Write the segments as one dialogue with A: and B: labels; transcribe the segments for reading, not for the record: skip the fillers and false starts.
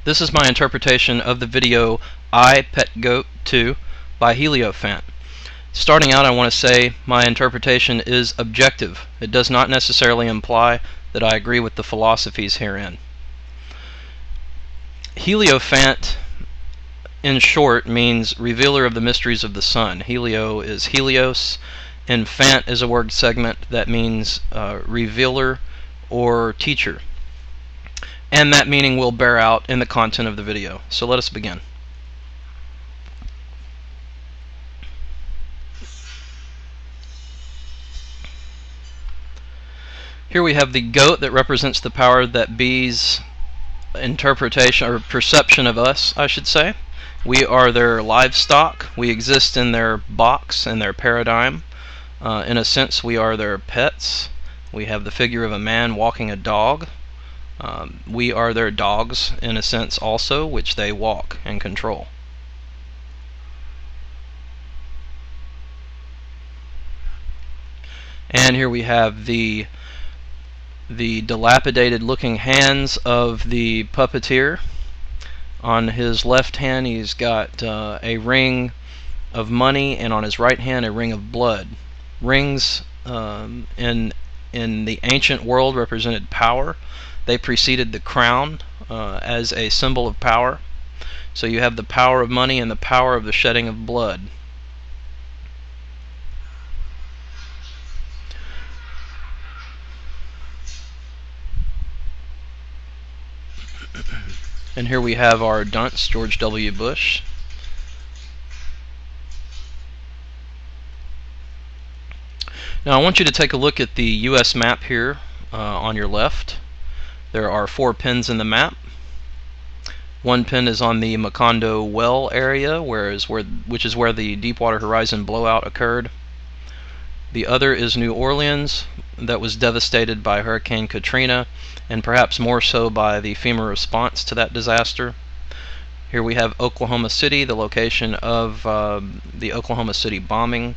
A: This is my interpretation of the video I, Pet Goat 2 by Heliofant. Starting out, I want to say my interpretation is objective. It does not necessarily imply that I agree with the philosophies herein. Heliofant, in short, means revealer of the mysteries of the sun. Helio is Helios, and Fant is a word segment that means revealer or teacher. And that meaning will bear out in the content of the video. So let us begin. Here we have the goat that represents the power that be's interpretation or perception of us, I should say. We are their livestock. We exist in their box and their paradigm. In a sense, we are their pets. We have the figure of a man walking a dog. We are their dogs in a sense also, which they walk and control. And here we have the dilapidated looking hands of the puppeteer. On his left hand he's got a ring of money, and on his right hand a ring of blood. Rings in the ancient world represented power. They preceded the crown as a symbol of power. So you have the power of money and the power of the shedding of blood. And here we have our dunce, George W. Bush. Now I want you to take a look at the U.S. map here on your left. There are 4 pins in the map. One pin is on the Macondo well area, which is where the Deepwater Horizon blowout occurred. The other is New Orleans, that was devastated by Hurricane Katrina, and perhaps more so by the FEMA response to that disaster. Here we have Oklahoma City, the location of the Oklahoma City bombing.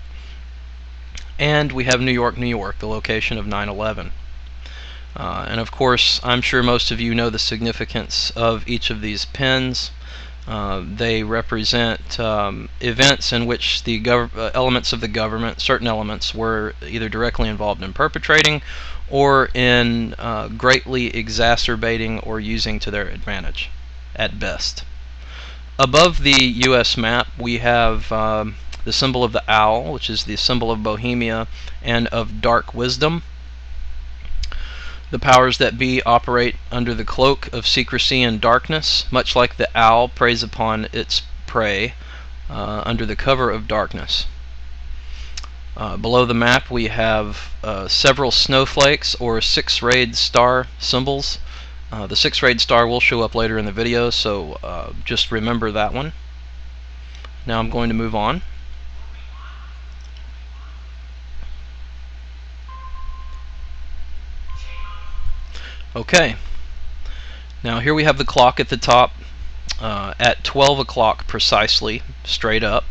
A: And we have New York, New York, the location of 9/11. And of course, I'm sure most of you know the significance of each of these pins. They represent events in which the elements of the government, certain elements, were either directly involved in perpetrating or in greatly exacerbating or using to their advantage, at best. Above the U.S. map, we have the symbol of the owl, which is the symbol of Bohemia and of dark wisdom. The powers that be operate under the cloak of secrecy and darkness, much like the owl preys upon its prey under the cover of darkness. Below the map we have several snowflakes or 6-rayed star symbols. The 6-rayed star will show up later in the video, so just remember that one. Now I'm going to move on. Okay, now here we have the clock at the top at 12 o'clock precisely, straight up.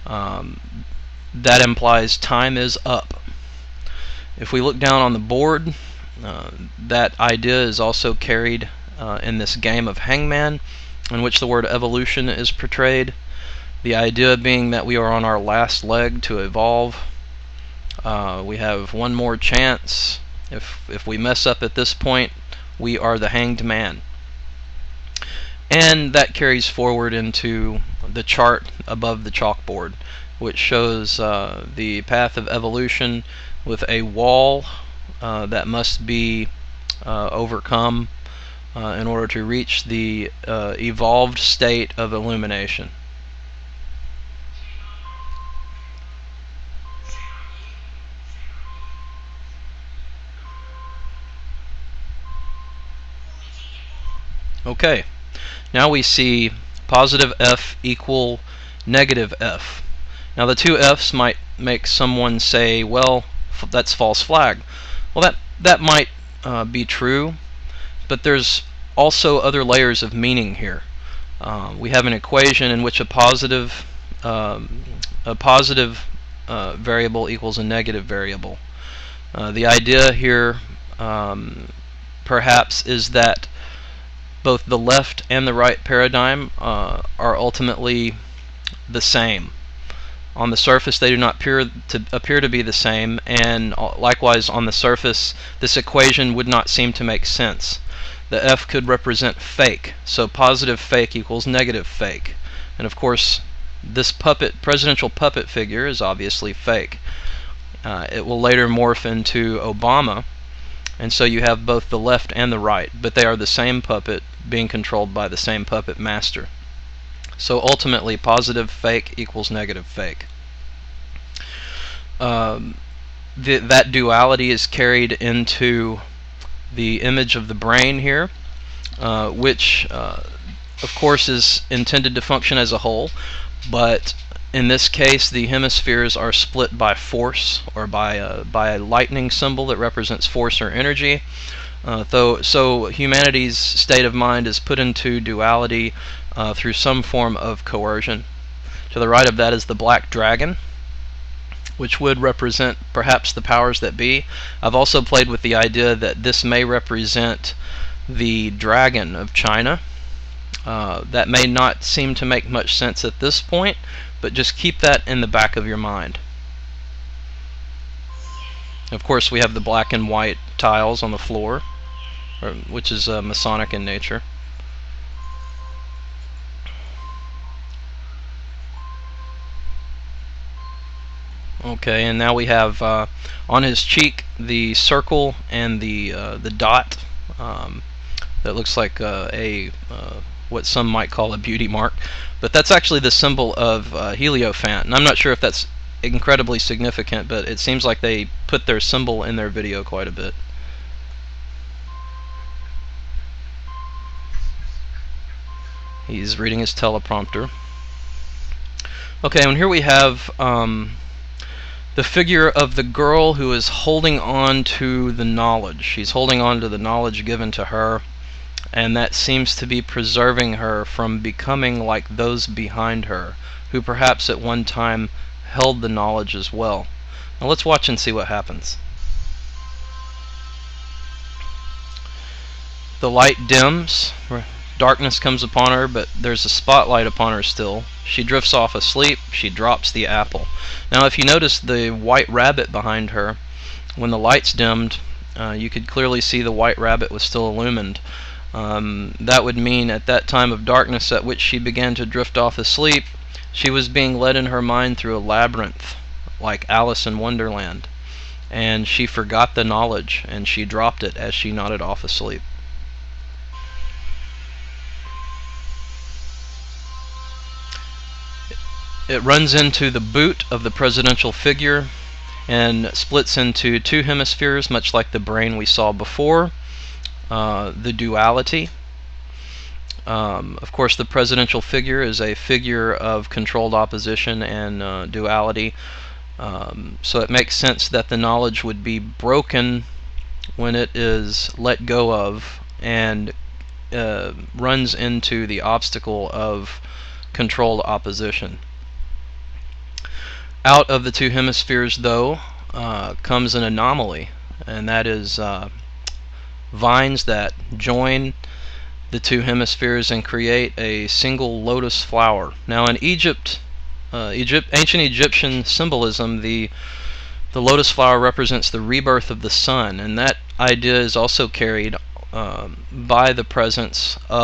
A: That implies time is up. If we look down on the board, that idea is also carried in this game of Hangman, in which the word evolution is portrayed. The idea being that we are on our last leg to evolve. We have one more chance. If we mess up at this point, we are the hanged man. And that carries forward into the chart above the chalkboard, which shows the path of evolution with a wall that must be overcome in order to reach the evolved state of illumination. Okay, now we see positive F equal negative F. Now the two F's might make someone say, well, that's false flag. Well, that might be true, but there's also other layers of meaning here. We have an equation in which a positive variable equals a negative variable. The idea here perhaps is that both the left and the right paradigm are ultimately the same. On the surface, they do not appear to be the same, and likewise on the surface, this equation would not seem to make sense. The F could represent fake, so positive fake equals negative fake. And of course, this presidential puppet figure is obviously fake. It will later morph into Obama, and so you have both the left and the right, but they are the same puppet being controlled by the same puppet master. So ultimately, positive fake equals negative fake. That duality is carried into the image of the brain here, which of course is intended to function as a whole, but in this case the hemispheres are split by force, or by a lightning symbol that represents force or energy. So humanity's state of mind is put into duality through some form of coercion. To the right of that is the black dragon, which would represent perhaps the powers that be. I've also played with the idea that this may represent the dragon of China. That may not seem to make much sense at this point, but just keep that in the back of your mind. Of course, we have the black and white tiles on the floor, which is Masonic in nature. Okay, and now we have on his cheek the circle and the dot that looks like what some might call a beauty mark, but that's actually the symbol of Heliofant, and I'm not sure if that's incredibly significant, but it seems like they put their symbol in their video quite a bit. He's reading his teleprompter. Okay, and here we have the figure of the girl who is holding on to the knowledge. She's holding on to the knowledge given to her, and that seems to be preserving her from becoming like those behind her, who perhaps at one time held the knowledge as well. Now let's watch and see what happens. The light dims, darkness comes upon her, but there's a spotlight upon her still. She drifts off asleep, she drops the apple. Now if you notice the white rabbit behind her, when the lights dimmed, you could clearly see the white rabbit was still illumined. That would mean at that time of darkness at which she began to drift off asleep, she was being led in her mind through a labyrinth, like Alice in Wonderland, and she forgot the knowledge, and she dropped it as she nodded off asleep. It runs into the boot of the presidential figure and splits into two hemispheres, much like the brain we saw before. The duality. Of course, the presidential figure is a figure of controlled opposition and duality. So it makes sense that the knowledge would be broken when it is let go of and runs into the obstacle of controlled opposition. Out of the two hemispheres, though, comes an anomaly, and that is vines that join the two hemispheres and create a single lotus flower. Now in ancient Egyptian symbolism, the lotus flower represents the rebirth of the sun, and that idea is also carried by the presence of